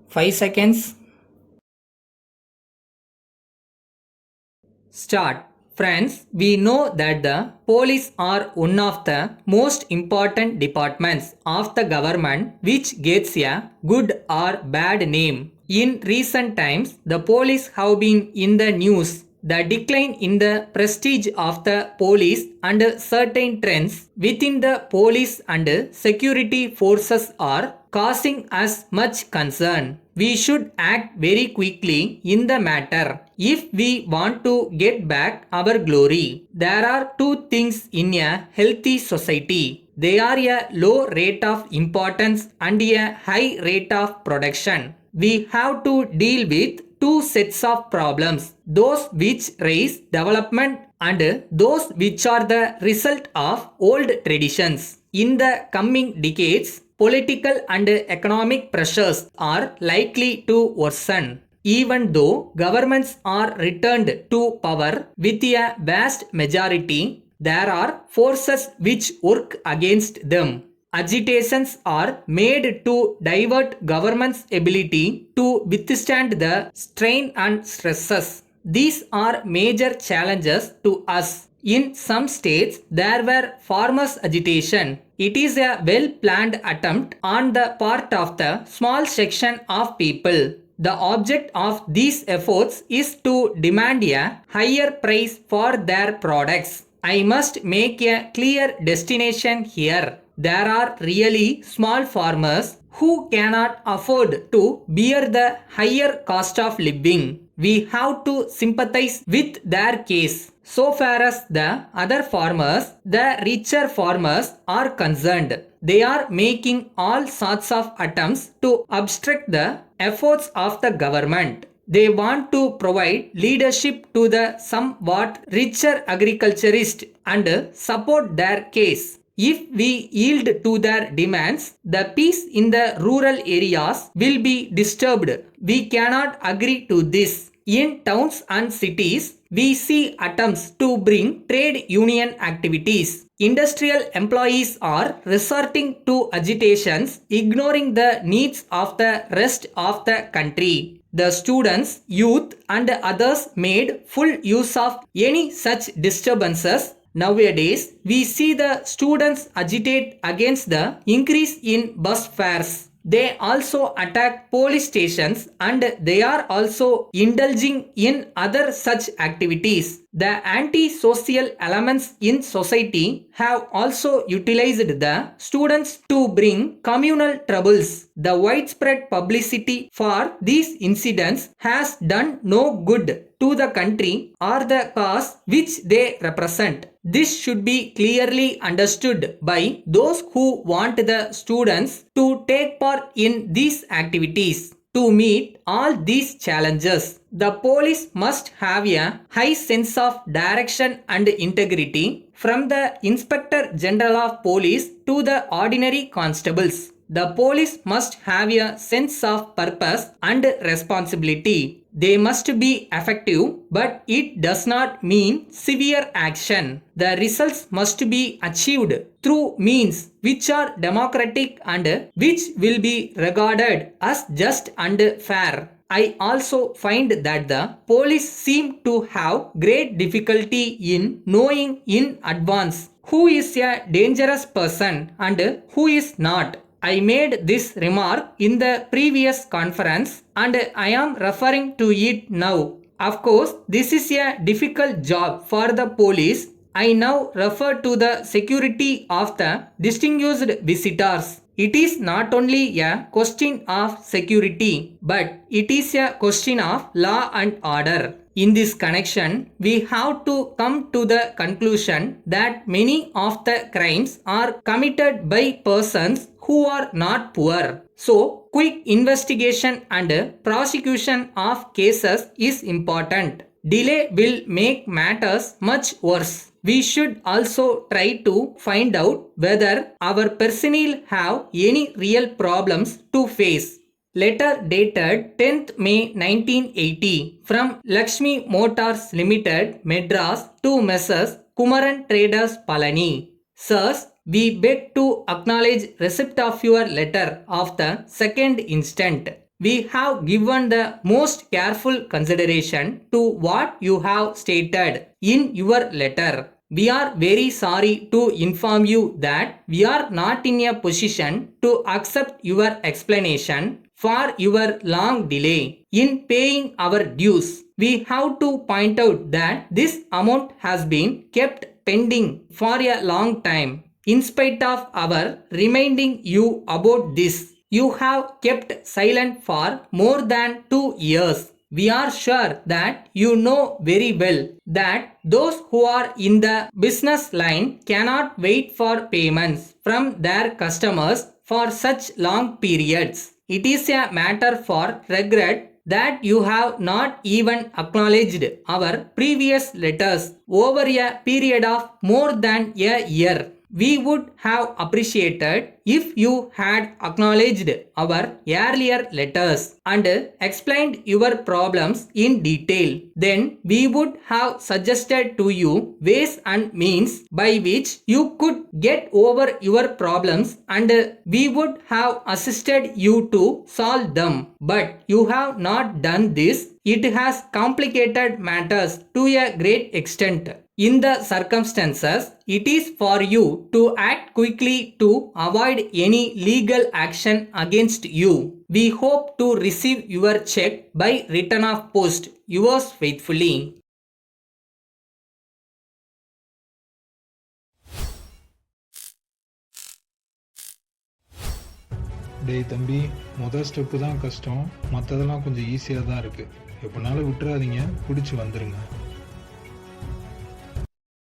5 seconds. Start. Friends, we know that the police are one of the most important departments of the government which gets a good or bad name. In recent times, the police have been in the news. The decline in the prestige of the police and certain trends within the police and security forces are causing us much concern. We should act very quickly in the matter if we want to get back our glory. There are two things in a healthy society. They are a low rate of importance and a high rate of production. We have to deal with two sets of problems, those which raise development and those which are the result of old traditions. In the coming decades, political and economic pressures are likely to worsen. Even though governments are returned to power with a vast majority, there are forces which work against them. Agitations are made to divert government's ability to withstand the strain and stresses. These are major challenges to us. In some states, there were farmers' agitation. It is a well-planned attempt on the part of the small section of people. The object of these efforts is to demand a higher price for their products. I must make a clear destination here. There are really small farmers who cannot afford to bear the higher cost of living. We have to sympathize with their case. So far as the other farmers, the richer farmers are concerned, they are making all sorts of attempts to obstruct the efforts of the government. They want to provide leadership to the somewhat richer agriculturists and support their case. If we yield to their demands, the peace in the rural areas will be disturbed. We cannot agree to this. In towns and cities, we see attempts to bring trade union activities. Industrial employees are resorting to agitations, ignoring the needs of the rest of the country. The students, youth, and others made full use of any such disturbances. Nowadays, we see the students agitate against the increase in bus fares. They also attack police stations and they are also indulging in other such activities. The anti-social elements in society have also utilized the students to bring communal troubles. The widespread publicity for these incidents has done no good to the country or the cause which they represent. This should be clearly understood by those who want the students to take part in these activities. To meet all these challenges, the police must have a high sense of direction and integrity from the Inspector General of Police to the ordinary constables. The police must have a sense of purpose and responsibility. They must be effective, but it does not mean severe action. The results must be achieved through means which are democratic and which will be regarded as just and fair. I also find that the police seem to have great difficulty in knowing in advance who is a dangerous person and who is not. I made this remark in the previous conference and I am referring to it now. Of course, this is a difficult job for the police. I now refer to the security of the distinguished visitors. It is not only a question of security, but it is a question of law and order. In this connection, we have to come to the conclusion that many of the crimes are committed by persons who are not poor. So, quick investigation and prosecution of cases is important. Delay will make matters much worse. We should also try to find out whether our personnel have any real problems to face. Letter dated 10th May 1980 from Lakshmi Motors Limited, Madras to Messrs. Kumaran Traders, Palani. Sirs, we beg to acknowledge receipt of your letter of the 2nd instant. We have given the most careful consideration to what you have stated in your letter. We are very sorry to inform you that we are not in a position to accept your explanation for your long delay in paying our dues. We have to point out that this amount has been kept pending for a long time. In spite of our reminding you about this, you have kept silent for more than 2 years. We are sure that you know very well that those who are in the business line cannot wait for payments from their customers for such long periods. It is a matter for regret that you have not even acknowledged our previous letters over a period of more than a year. We would have appreciated if you had acknowledged our earlier letters and explained your problems in detail. Then we would have suggested to you ways and means by which you could get over your problems and we would have assisted you to solve them. But you have not done this. It has complicated matters to a great extent. In the circumstances, it is for you to act quickly to avoid any legal action against you. We hope to receive your check by return of post. Yours faithfully. டேய் தம்பி, முதல் step தான் கஷ்டம், மற்றதெல்லாம் கொஞ்சம் ஈஸியாக தான் இருக்குது. எப்படினாலும் விட்டுறாதீங்க, பிடிச்சி வந்துடுங்க.